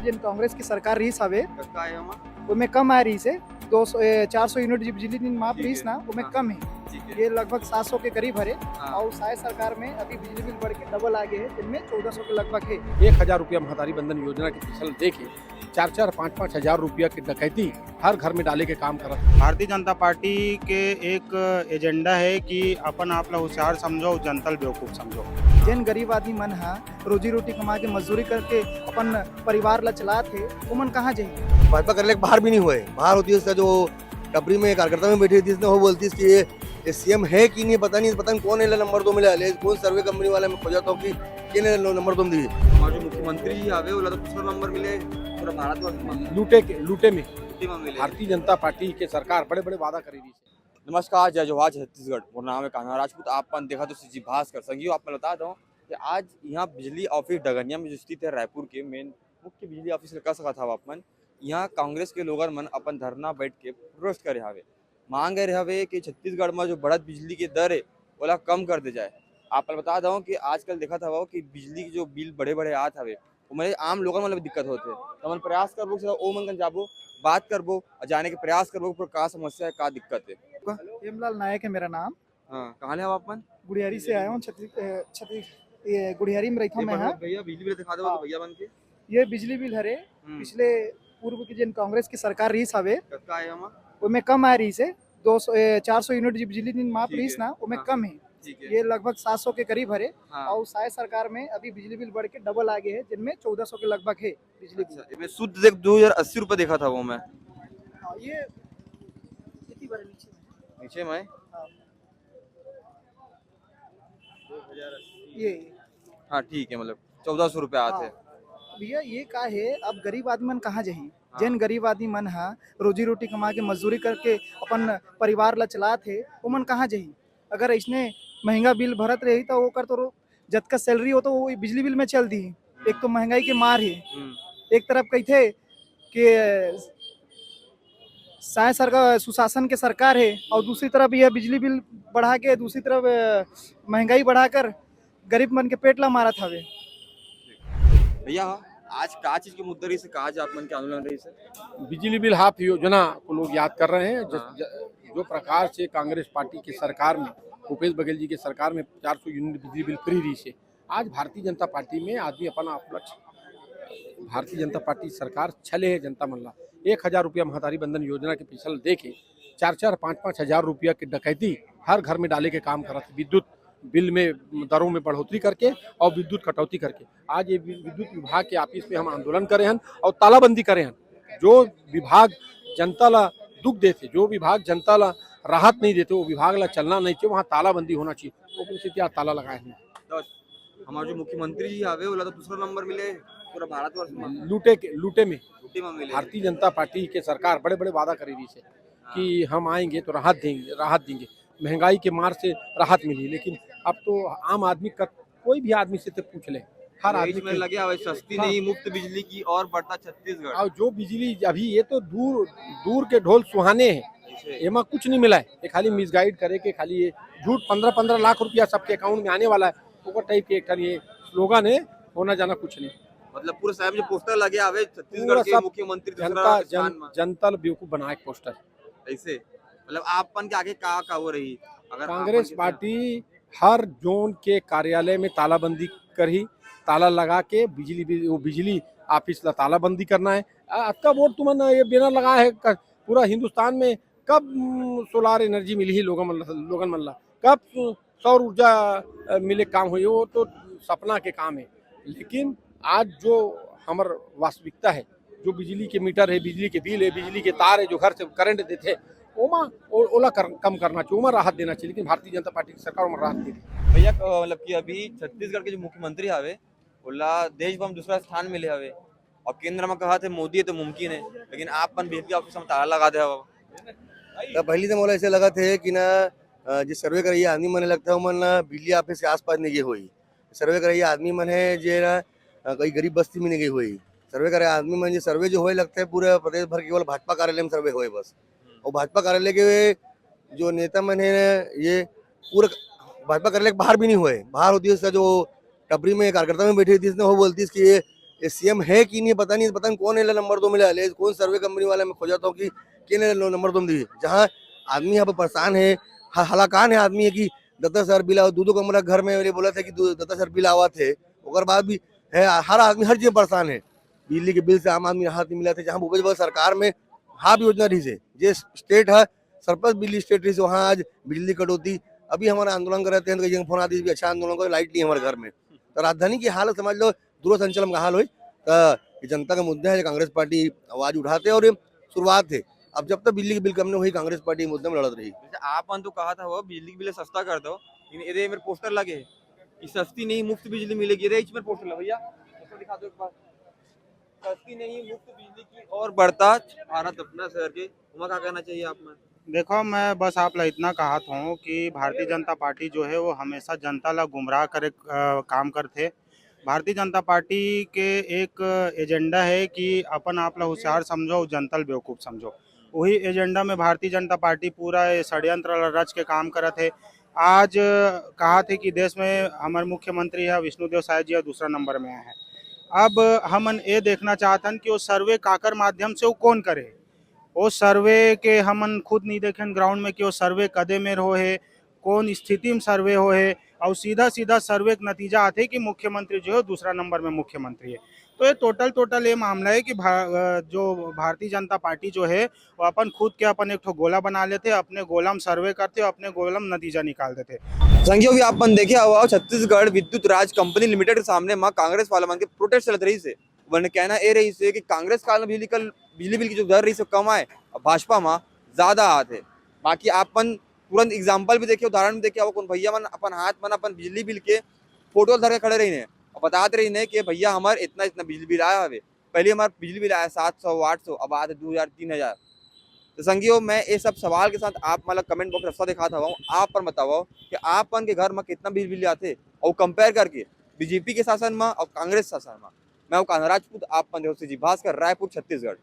जिन कांग्रेस की सरकार रही हवे उनमें कम आ रही से 200-400 यूनिट जी बिजली दिन माफ रही ना उनमें कम है। ये लगभग 700 के करीब है और शायद सरकार में अभी बिजली बिल बढ़ के डबल आ गए हैं, जिनमें 1400 के लगभग है। 1000 रुपया महतारी बंधन योजना की फसल देके 4-4, 5-5 हजार रुपया की डकैती हर घर में डाले के काम करत। भारतीय जनता पार्टी के एक एजेंडा है कि अपन आप ला होशियार समझो, जनता ला बेवकूफ समझो। जिन गरीब आदमी मन हा रोजी रोटी कमा के मजदूरी करके अपन परिवार ला चलात है, उमन कहाँ जाए? भाजपा करने के बाहर भी नहीं हुए। बाहर होती है उसका जो टपरी में कार्यकर्ता में बैठी थी, वो बोलती है कि ये सीएम है कि नहीं, पता नहीं कौन है नंबर 2 मिले, कौन सर्वे कंपनी वाले में खोजा तो कि किने नंबर 2 दी। हमारे मुख्यमंत्री आवे वाला तो दूसरा नंबर मिले पूरा भारत लूटे में भारतीय जनता पार्टी के सरकार बड़े बड़े वादा करेगी। नमस्कार, जय जोहार छत्तीसगढ़। मोर नाम है कान्हा राजपूत। आपन देखा तो सीजी भास्कर संगियो। आप मैं बता दूं कि आज यहाँ बिजली ऑफिस डगनिया में जो स्थित है रायपुर के मेन मुख्य बिजली ऑफिस कह सकता था अपन। यहाँ कांग्रेस के लोगन मन अपन धरना बैठ के प्रोटेस्ट करे हवे, मांग रहे हवे कि छत्तीसगढ़ में जो बढ़त बिजली के दर है ओला कम कर दे जाए। आप बता दूं कि आजकल देखा था कि बिजली के जो बिल बड़े बड़े आत हवे उमें आम लोगन मतलब दिक्कत होते है। तो मन प्रयास करबो ओ मन जाबो बात करबो और जाने के प्रयास करबो पर का समस्या है, का दिक्कत है। हेमलाल नायक है मेरा नाम। हाँ, कहाँ ले हम अपन? गुड़ियारी से आया हूँ। ये गुड़ियारी में रहता हूँ मैं। भैया बिजली बिल दिखा दो भैया बन के। ये बिजली बिल हरे पिछले पूर्व की जिन कांग्रेस की सरकार रही हवे उनमें कम आ रही से 200-400 यूनिट जी बिजली दिन माफ रही ना उनमें कम है। ये लगभग 700 के करीब है और शायद सरकार में अभी बिजली बिल बढ़ के डबल आ गए हैं, जिनमें 1400 के लगभग है बिजली बिल। मैं शुद्ध देख 2080 रुपए देखा था वो मैं। ये कितनी बार नीचे में ये हाँ ठीक है, मतलब 1400 रुपए आते। भैया ये का है, अब गरीब आदमी मन कहाँ जाही? जिन गरीब आदमी मन हा रोजी रोटी कमा के मजदूरी करके अपन परिवार ला चलात है, उमन कहाँ जाही? अगर इसने महंगा बिल भरत रही तो वो कर तो जतका सैलरी हो तो वो बिजली बिल में चल दी। एक तो महंगाई के मार है, एक तरफ कहते कि शायद सरकार सुशासन के सरकार है और दूसरी तरफ यह बिजली बिल बढ़ा के दूसरी तरफ महंगाई बढ़ाकर गरीब मन के पेट ला मारत हवे। भैया आज का चीज के मुद्दे रही से आज आप मन के आंदोलन रही से बिजली बिल हाफ योजना को लोग याद कर रहे हैं। जो प्रकार से कांग्रेस पार्टी की सरकार में भूपेश बघेल जी की सरकार में 400 यूनिट बिजली बिल फ्री रही से आज भारतीय जनता पार्टी में आदमी अपना भारतीय जनता पार्टी सरकार छले है जनता मन ला 1000 रुपया महतारी बंधन योजना के पिछल देके 4-4, 5-5 हजार रुपया की डकैती हर घर में डाले के काम करत। विद्युत बिल में दरों में बढ़ोतरी करके और विद्युत कटौती करके आज ये विद्युत विभाग के ऑफिस पे हम आंदोलन करे हैं और तालाबंदी करे हैं। जो विभाग जनता ला दुख देते, जो विभाग जनता ला राहत नहीं देते, वो विभाग ला चलना नहीं चाहिए, वहाँ तालाबंदी होना चाहिए। ओपन से क्या ताला लगाए हैं। तो हमारे जो मुख्यमंत्री जी आवे वाला तो दूसरा नंबर मिले पूरा भारतवर्ष में लूटे में मिले। भारतीय जनता पार्टी के सरकार बड़े बड़े वादा करेगी से कि हम आएंगे तो राहत देंगे, महंगाई के मार से राहत मिली। लेकिन अब तो आम आदमी का कोई भी आदमी से पूछ ले, हर आदमी में लगे हुए सस्ती नहीं मुफ्त बिजली की और बढ़ता छत्तीसगढ़। और जो बिजली अभी ये तो दूर के ढोल सुहाने हैं, एमा कुछ नहीं मिला है। ये खाली मिसगाइड करे के खाली ये झूठ 15-15 लाख रुपया सबके अकाउंट में आने वाला है, वो टाइप के एक ये स्लोगन है। होना जाना कुछ नहीं, मतलब पूरे साहब जो पोस्टर लगे आवे छत्तीसगढ़ के मुख्यमंत्री जनता बेवकूफ बनाए पोस्टर ऐसे। मतलब आपन के आगे का हो रही अगर कांग्रेस पार्टी हर जोन के कार्यालय में तालाबंदी करही, ताला लगा के बिजली ऑफिस ला तालाबंदी करना है। आपका वोट तुमने ये बैनर लगाया है पूरा हिंदुस्तान में कब सोलार एनर्जी मिली ही लोगन मन ला, कब सौर ऊर्जा मिले काम हुई, वो तो सपना के काम है। लेकिन आज जो हमार वास्तविकता है, जो बिजली के मीटर है, बिजली के बिल है, बिजली के तार है, जो घर से करंट देते हैं, ओला कम करना चाहिए, ओमा राहत देना चाहिए। लेकिन भारतीय जनता पार्टी की सरकार में राहत दे रही। भैया मतलब कि अभी छत्तीसगढ़ के जो मुख्यमंत्री हवे ओला देश में दूसरा स्थान मिले हवे और केंद्र में कहा थे मोदी है तो मुमकिन है, लेकिन आप बिजली ऑफिस में ताला लगा दे हवा। पहली तो मोला ऐसे लगा थे कि ना जो सर्वे कर आदमी मन लगता है मन बिजली ऑफिस के आसपास नहीं गई हुई। सर्वे कर आदमी मन है जो ना कई गरीब बस्ती में नहीं गई हुई। सर्वे करे आदमी मन सर्वे जो होए लगता है पूरे प्रदेश भर केवल भाजपा कार्यालय में सर्वे होए बस। और भाजपा कार्यालय के जो नेता मन है ये पूरा भाजपा करने के बाहर भी नहीं हुए। बाहर होती है उसका जो टपरी में कार्यकर्ता में बैठी थी, इसने वो बोलती है कि ये सीएम है कि नहीं, पता नहीं कौन है नंबर 2 मिला ले, कौन सर्वे कंपनी वाला मैं खोजाता हूँ कि किन नंबर 2 दी, जहाँ आदमी यहाँ पर परेशान है, हलाकान है आदमी है कि 10,000 बिल आओ, 2 कमरा घर में ये बोला था कि 10,000 बिल आवा थे, और बाद भी है हर आदमी हर चीज परेशान है। बिजली के बिल से आम आदमी राहत नहीं मिला थे, जहाँ भूपेश बघेल सरकार में हाफ योजना रही से, जे स्टेट है सरपंच बिजली स्टेट रही से, वहाँ आज बिजली कटौती। अभी हमारा आंदोलन कर रहे थे, कहीं फोन आती भी अच्छा आंदोलन कर, लाइट नहीं हमारे घर में। तो राजधानी की हालत समझ लो, दूरसंचलम का हाल हो। ये जनता का मुद्दा है, कांग्रेस पार्टी आवाज उठाते और ये शुरुआत है। अब जब तक बिजली के बिल कम नहीं हुई, कांग्रेस पार्टी मुद्दे में लड़त रही। जैसे आपने तो कहा था वो बिजली के बिल सस्ता कर दो, लेकिन ये मेरे पोस्टर लगे हैं कि सस्ती नहीं मुफ्त बिजली मिलेगी। रे इसमें पोस्टर लगा भैया, पोस्टर दिखा दो एक बार। सस्ती नहीं मुफ्त बिजली की और बढ़ता भारत अपना शहर के, वहाँ क्या कहना चाहिए आप में? देखो, मैं बस आप ला इतना कहत हूँ कि भारतीय जनता पार्टी जो है वो हमेशा जनता ला गुमराह करे काम करते। भारतीय जनता पार्टी के एक एजेंडा है कि अपन आप ला होशियार समझो, जनता ला बेवकूफ़ समझो। वही एजेंडा में भारतीय जनता पार्टी पूरा ये षड्यंत्र ला रच के काम करत है। आज कहा थे कि देश में हमारे मुख्यमंत्री है विष्णुदेव साय जी दूसरा नंबर में आए हैं। अब हमन ये देखना चाहतन कि वो सर्वे काकर माध्यम से वो कौन करे। वो सर्वे के हमन खुद नहीं देखें ग्राउंड में कि वो सर्वे कदे में हो है, कौन स्थिति में सर्वे हो है, और सीधा सीधा सर्वे का नतीजा आते कि मुख्यमंत्री जो है दूसरा नंबर में मुख्यमंत्री है। तो ये टोटल ये मामला है कि जो भारतीय जनता पार्टी जो है वो अपन खुद के अपन एक ठो गोला बना लेते, अपने गोला में सर्वे करते और अपने गोला में नतीजा निकाल देते। संघियों भी आपन देखे हुआ छत्तीसगढ़ विद्युत राज कंपनी लिमिटेड के सामने माँ कांग्रेस वाला मान के प्रोटेस्ट चलत रही से, वरना कहना ये रही से कि कांग्रेस काल में बिजली बिल की जो दर रही से कम आए, भाजपा में ज्यादा आते। बाकी आपन तुरंत एग्जाम्पल भी देखे, उदाहरण भी देखे, वो कौन भैया मन अपन हाथ मन अपन बिजली बिल के फोटो धर के खड़े रही और बताते रही कि भैया हमारे इतना इतना बिजली बिल आया हवे। पहले हमारा बिजली बिल आया 700 800, अब आते 2000 3000। तो संगियो मैं ये सब सवाल के साथ आप मतलब कमेंट बॉक्स रास्ता दिखाता हूँ, आप पर बताओ कि आपन के घर में कितना बिजली बिल आते और कंपेयर करके बीजेपी के शासन में और कांग्रेस शासन में। मैं हूँ कान्हा राजपूत, आप जी भास्कर, रायपुर छत्तीसगढ़।